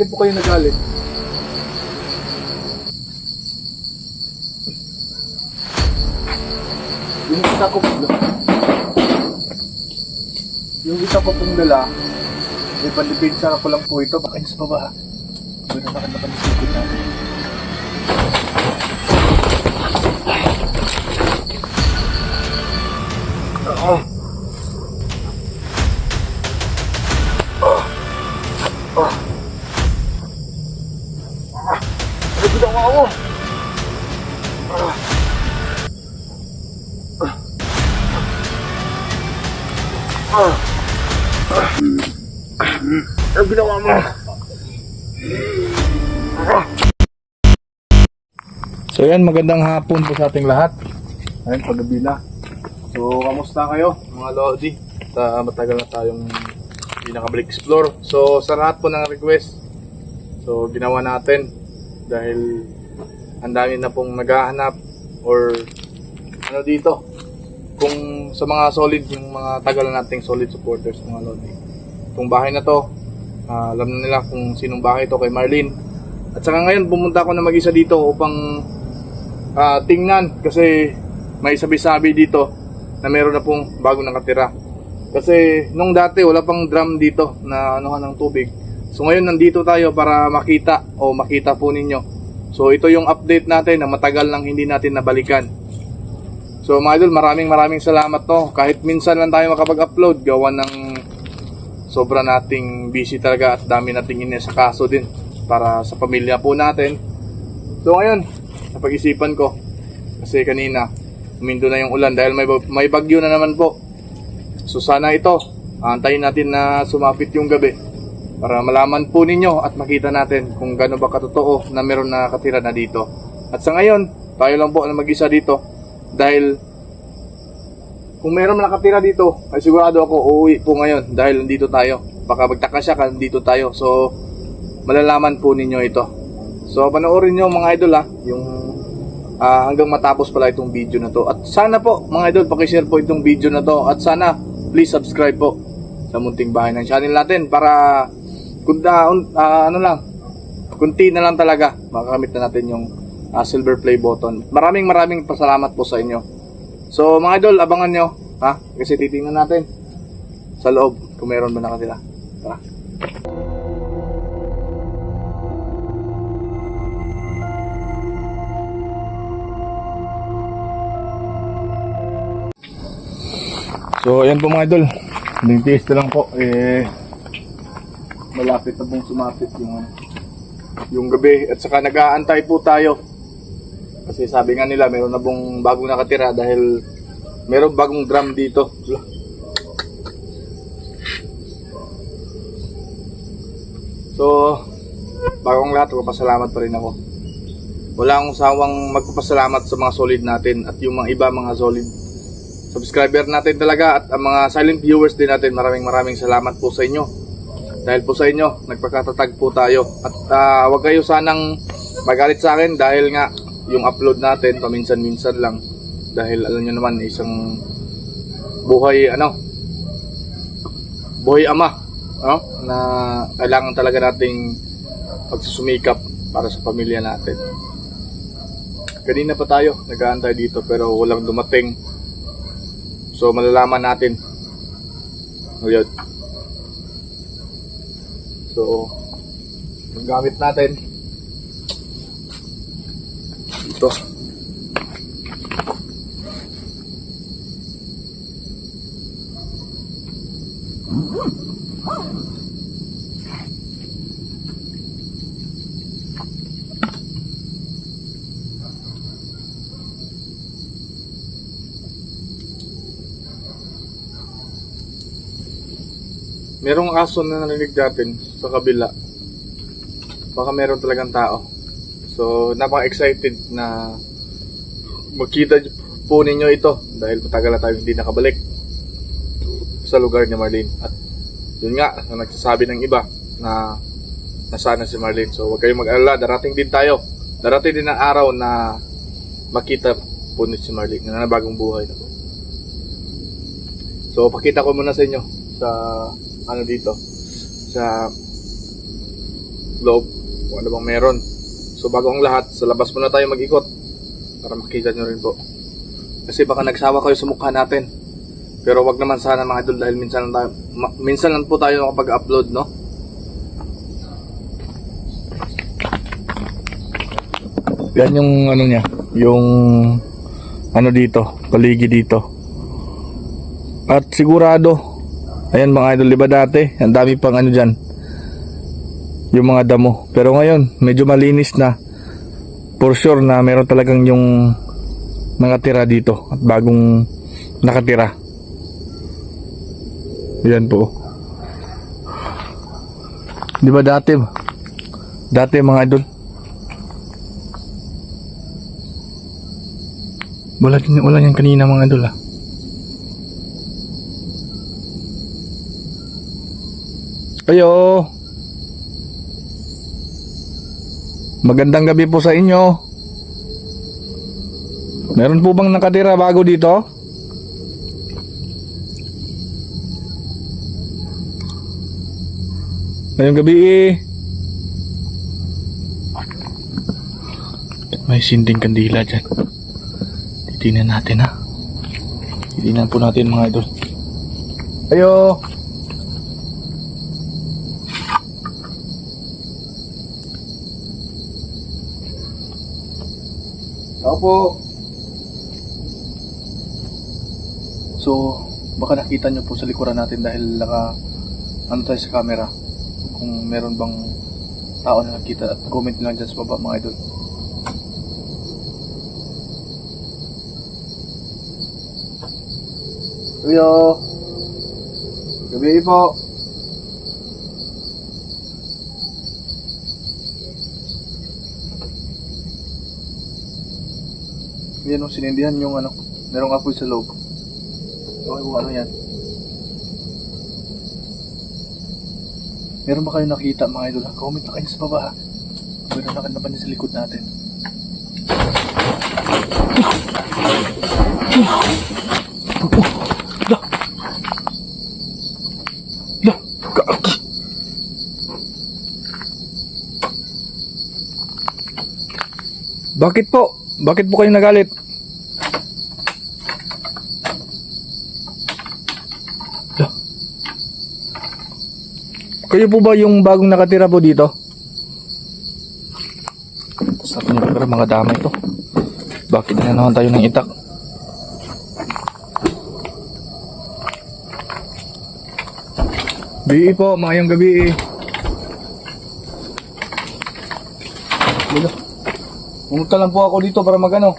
Bakit po kayo nagalit? Yung isa ko po, pong dala, may pandepensa ko lang po ito. Baka sa baba. Doon na bakit napanisipin natin. Ano ginawa mo? Ano ginawa mo? So yan, magandang hapon po sa ating lahat. Ayun, paggabi na. So, kamusta kayo mga Lodi? Matagal na tayong hindi nakabalik explore. So, sa lahat po ng request, so ginawa natin dahil ang dami na pong naghahanap or ano dito, kung sa mga solid, yung mga tagal na nating solid supporters mga Lodi. Itong bahay na to, alam na nila kung sinong bahay ito, kay Marlene. At saka ngayon pumunta ako na mag-isa dito upang tingnan, kasi may sabi-sabi dito na meron na pong bagong nakatira. Kasi nung dati wala pang drum dito na anuhan ng tubig. So ngayon nandito tayo para makita po ninyo. So ito yung update natin na matagal nang hindi natin nabalikan. So mga idol, maraming salamat no. Kahit minsan lang tayo makapag-upload, gawa ng sobra nating busy talaga at dami nating inesakaso din para sa pamilya po natin. So ngayon, napag-isipan ko, kasi kanina umindo na yung ulan dahil may bagyo na naman po. So sana ito, antayin natin na sumapit yung gabi para malaman po ninyo at makita natin kung gaano ba katotoo na meron na katira na dito. At sa ngayon, tayo lang po na mag-isa dito dahil kung meron nakatira dito, ay sigurado ako uuwi po ngayon dahil nandito tayo. Baka magtaka siya kung nandito tayo. So malalaman po ninyo ito. So panoorin nyo mga idol yung hanggang matapos pala itong video na to. At sana po mga idol, pakishare po itong video na to. At sana please subscribe po sa munting bahay ng channel natin para kunti na lang talaga makakamit na natin yung silver play button. Maraming pasalamat po sa inyo. So mga idol, abangan nyo kasi titingnan natin sa loob kung meron ba nakatira. Tara. So ayan po mga idol, nagtiis na lang po, malapit na pong sumapit yung gabi. At saka nag-aantay po tayo kasi sabi nga nila meron na pong bagong nakatira dahil meron bagong drum dito. So bagong lahat, magpapasalamat pa rin ako. Wala akong sawang magpapasalamat sa mga solid natin at yung mga iba mga solid subscriber natin talaga at ang mga silent viewers din natin. Maraming salamat po sa inyo. Dahil po sa inyo, nagpakatatag po tayo. At wag kayo sanang magalit sa akin dahil nga yung upload natin paminsan-minsan lang. Dahil alam nyo naman, isang buhay ama, na kailangan talaga nating pagsusumikap para sa pamilya natin. Kanina pa tayo nag-aantay dito pero walang dumating. So malalaman natin ngayon. So ang gamit natin ito. Merong aso na narinig natin sa kabila. Baka meron talagang tao. So napaka-excited na makita po ninyo ito dahil matagal na tayo hindi nakabalik sa lugar ni Marlene. At yun nga, nagsasabi ng iba na nasana si Marlene. So huwag kayong mag-alala, darating din tayo. Darating din ang araw na makita po ni si Marlene na bagong buhay na po. So pakita ko muna sa inyo sa dito sa loob kung ano bang meron. So bago ang lahat, sa labas muna tayo mag-ikot para makita nyo rin po. Kasi baka nagsawa kayo sa mukha natin. Pero wag naman sana mga idol dahil minsan lang po tayo nakapag-upload, no? Yan yung ano niya, yung ano dito, paligid dito. At sigurado, ayan mga idol, diba dati, ang dami pang ano dyan, yung mga damo. Pero ngayon, medyo malinis na. For sure na meron talagang yung nakatira dito at bagong nakatira. Yan po. Diba dati mga idol, wala yan kanina mga idol ah. Ayo. Magandang gabi po sa inyo. Meron po bang nakatira bago dito? Ngayong gabi may sinding kandila dyan. Titingnan natin ha. Titingnan po natin mga idol. Ayo. Opo. So, baka nakita nyo po sa likuran natin dahil ano tayo sa camera. Kung meron bang tao na nakita at comment lang dyan sa baba mga idol. Kuya, gabi po. Yan o, sinindihan yung ano, merong apoy sa loob. Okay kung ano yan. Meron ba kayo nakita mga idol ha? Comment na kayo sa baba ha. Meron na naman sa likod natin. Bakit po? Bakit po kayo nagalit? Kayo po ba yung bagong nakatira po dito? Sabi niyo pero mga dama ito. Bakit na naman tayo ng itak? Gabi po, mayong gabi. Pumunta lang po ako dito para magano.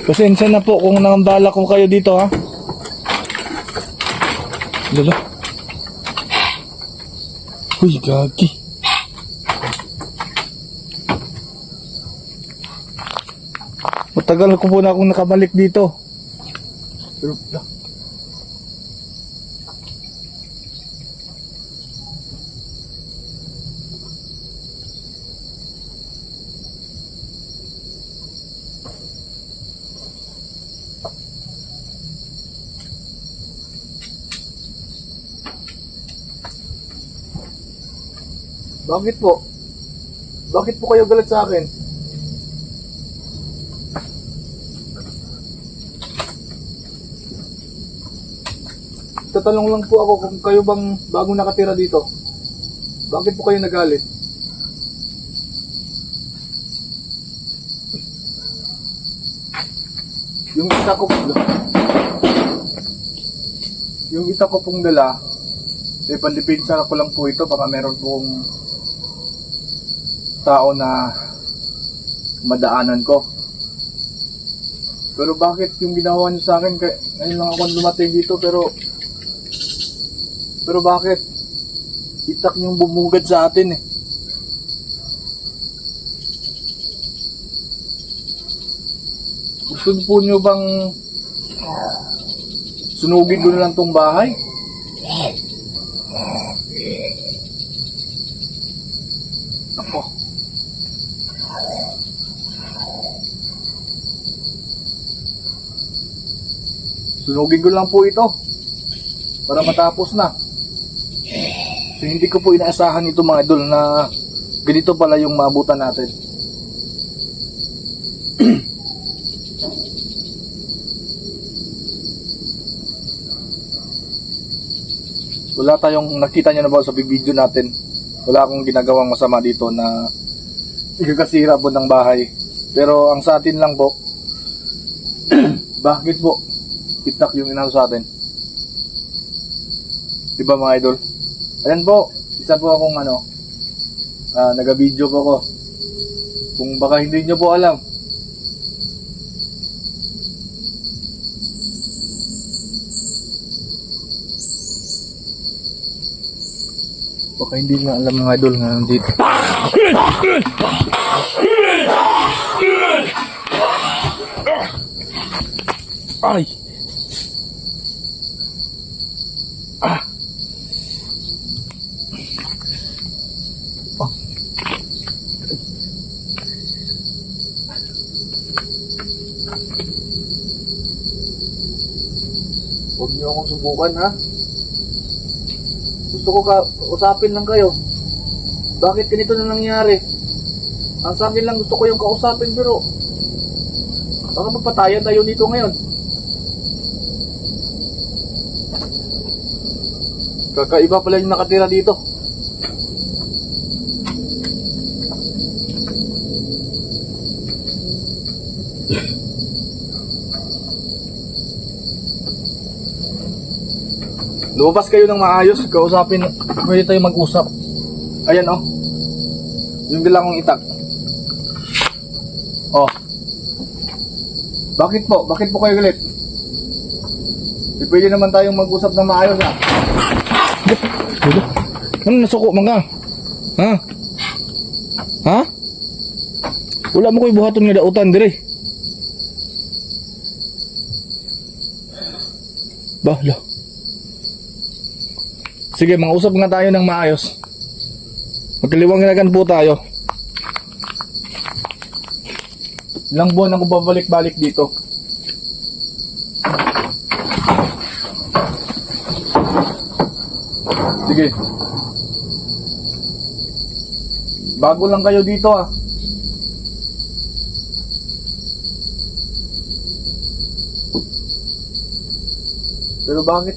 Pasensya na po kung nangambala ko kayo dito ha. Lalo. Uy, gagi. Matagal ko po na akong nakabalik dito. Pero, bakit po? Bakit po kayo galit sa akin? Tatanong lang po ako kung kayo bang bagong nakatira dito. Bakit po kayo nagalit? Yung isa ko pong dala, pandipinsa ko lang po ito, baka meron pong tao na madaanan ko. Pero bakit yung ginawa niyo sa akin, ngayon lang ako lumating dito, pero bakit itak niyong bumugad sa atin eh? Gusto po niyo bang sunugin ko na lang tong bahay? Ako. Sunugin ko lang po ito para matapos na. So hindi ko po inaasahan ito mga idol na ganito pala yung maabutan natin. Wala tayong nakita nyo na ba sa video natin. Wala akong ginagawang masama dito na ikakasira po ng bahay. Pero ang sa atin lang po, bakit po itak yung inano sa atin? Diba mga idol? Ayan po, isa po akong naga-video po ko. Kung baka hindi nyo po alam, baka hindi nga alam mga idol nga nandito. Ay! Ah! Oh. Huwag niyo akong subukan, ha? Gusto ko usapin lang kayo. Bakit ganito na nangyari? Ang sa akin lang gusto ko yung kausapin, pero baka magpatayan tayo dito ngayon. Kakaiba pala yung nakatira dito. Lumabas kayo ng maayos, kausapin, pwede tayo mag-usap. Ayan oh. Yung dala kong itak. Oh. Bakit po? Bakit po kayo galit? Pwede naman tayong mag-usap ng maayos ha. Ano nasuko mga? Ha? Ha? Wala mo ko'y buhaton nga dautan dire. Bahla. Sige, mag-usap nga tayo ng maayos. Magkaliwanagan po tayo. Ilang buwan ako babalik-balik dito. Sige. Bago lang kayo dito ah. Pero bakit?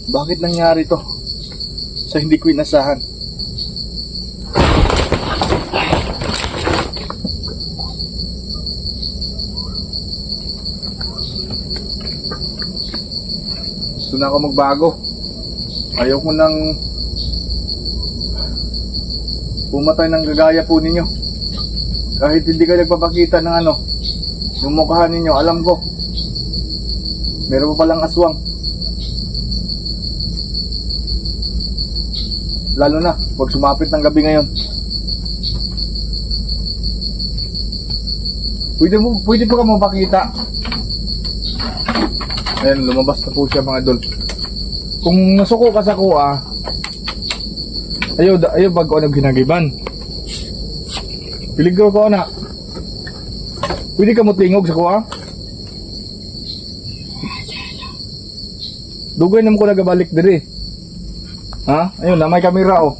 Bakit nangyari to? Sa hindi ko inasahan. Gusto na ako magbago. Ayaw ko nang pumatay ng gagaya po ninyo. Kahit hindi kayo nagpapakita ng yung mukha ninyo, alam ko. Meron pa palang aswang. Lalo na, pag sumapit ng gabi ngayon. Pwede po ka mapakita. Ayan, lumabas na po siya mga idol. Kung nasuko ka sa kuha, ayaw bago ano ginagiban. Piligro ko na. Pwede ka mo tingog sa kuha? Dugay naman ko nagabalik diri. Ha? Ayun na, may kamera oh.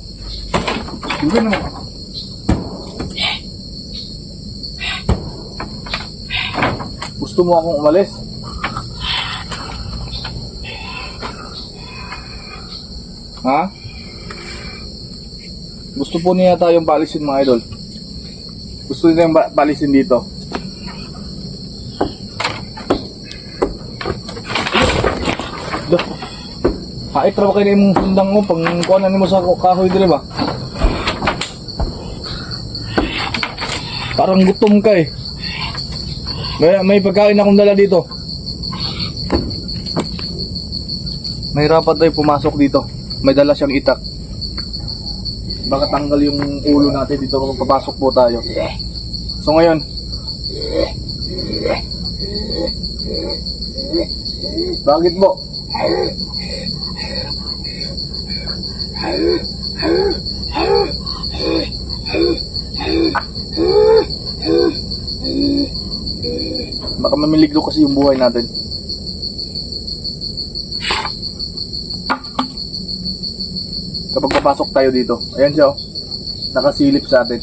Dugay naman. Gusto mo akong umalis? Ha? Gusto po niya tayong palisin mga idol. Gusto niya yung palisin dito. Hait raw kayo na yung sundang mo pang kuhanan mo sa kahoy dili ba? Parang gutom ka eh. May pagkain akong dala dito. Mahirapan tayo pumasok dito. May dala siyang itak. Baka tanggal yung ulo natin dito kung papasok po tayo. So ngayon, bakit po? Baka mamiligro kasi yung buhay natin. Kapag papasok tayo dito, ayan siya oh, nakasilip sa atin.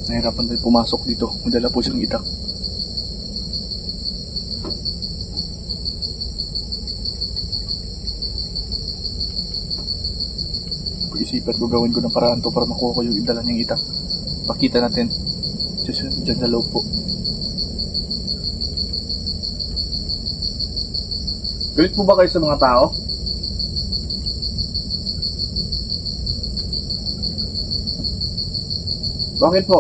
Nahirapan tayo pumasok dito. Madala po siyang itak. Pag-isipan ko, gawin ko ng paraan to para makuha ko yung idala niyang itak. Pakita natin. Diyan sa loob po. Galit po ba kayo sa mga tao? Bakit po?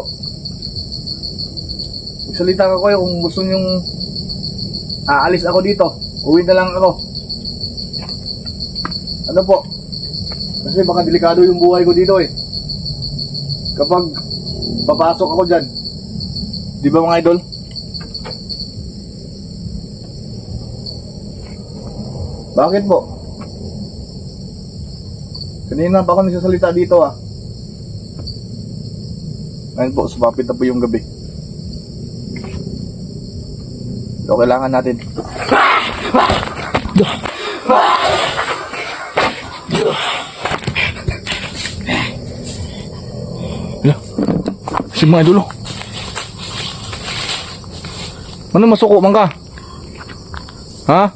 Magsalita ka kayo kung gusto nyong aalis ako dito. Uwi na lang ako. Ano po? Kasi baka delikado yung buhay ko dito eh. Kapag papasok ako dyan. Di ba mga idol? Bakit po? Kanina pa ako nagsasalita dito ah. Ngayon po, sumapit na po yung gabi. So, kailangan natin. Si mga idol oh. Ano masuko man ka? Ha?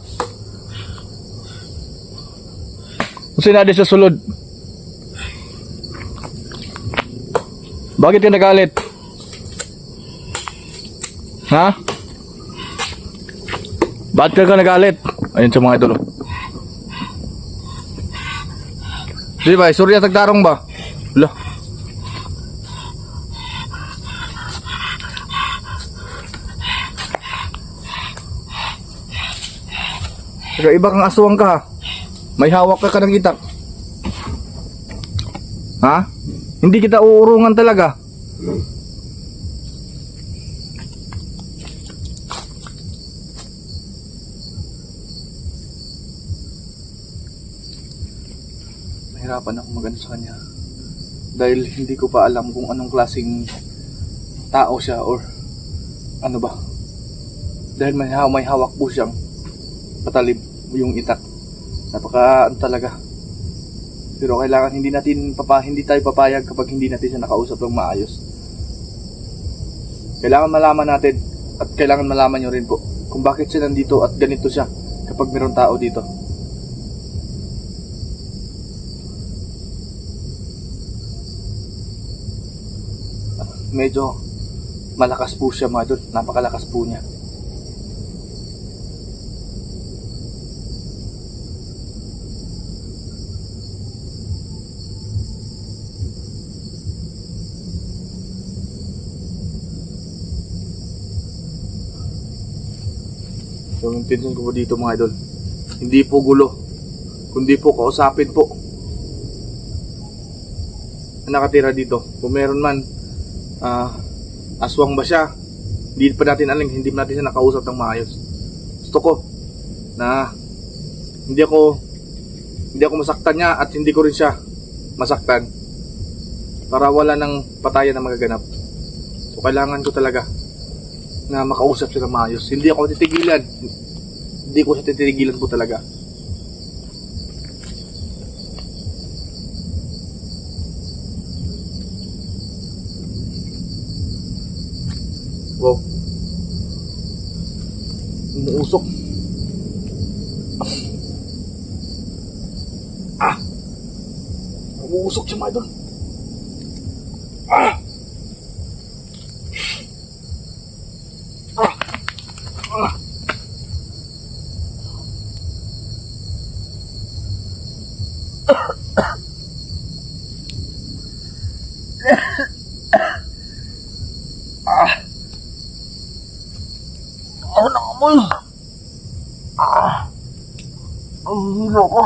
Kung sinadi sa sulod. Bakit ka nagalit? Ha? Bakit ka nagalit? Ayun sa mga idol. Di ba? Surya tagtarong ba? Wala. Pero iba kang aswang ka ha. May hawak ka ng itak. Ha? Hindi kita uurungan talaga. Nahirapan ako magano sa kanya. Dahil hindi ko pa alam kung anong klaseng tao siya or ano ba. Dahil may hawak po siyang patalim yung itak. Napaka talaga. Pero kailangan hindi tayo papayag kapag hindi natin siya nakausap ng maayos. Kailangan malaman natin at kailangan malaman nyo rin po kung bakit siya nandito at ganito siya kapag mayroong tao dito. Medyo malakas po siya mga idol. Napakalakas po niya. Yung intention ko po dito mga idol, hindi po gulo, kundi po kausapin po ang nakatira dito. Kung meron man aswang ba siya, hindi pa natin alam, hindi pa natin siya nakausap ng maayos. Gusto ko na hindi ako masaktan niya at hindi ko rin siya masaktan para wala ng patayan na magaganap. So kailangan ko talaga na makausap siya ng maayos. Hindi ako titigilan. Hindi ko siya titigilan po talaga. Wow. Umuusok. Umuusok siya mga idol. Ano amoy? Ang hilo ko.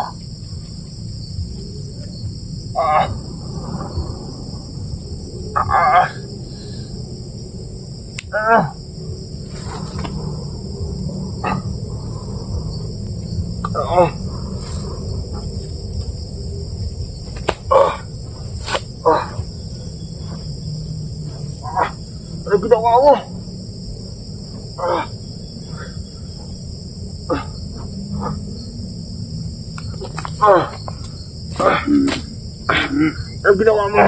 Ano ginawa mo? Ano ginawa mo?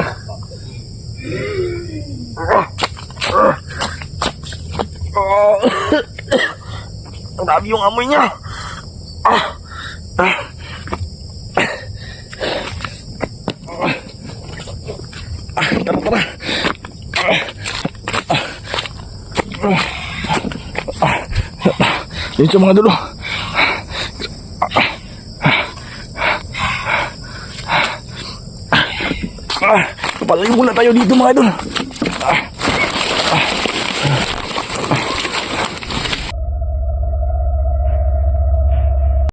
Ang dami yung amoy niya. Tara, tara. Yun siya mga dulo. Palayo muna tayo dito mga idol.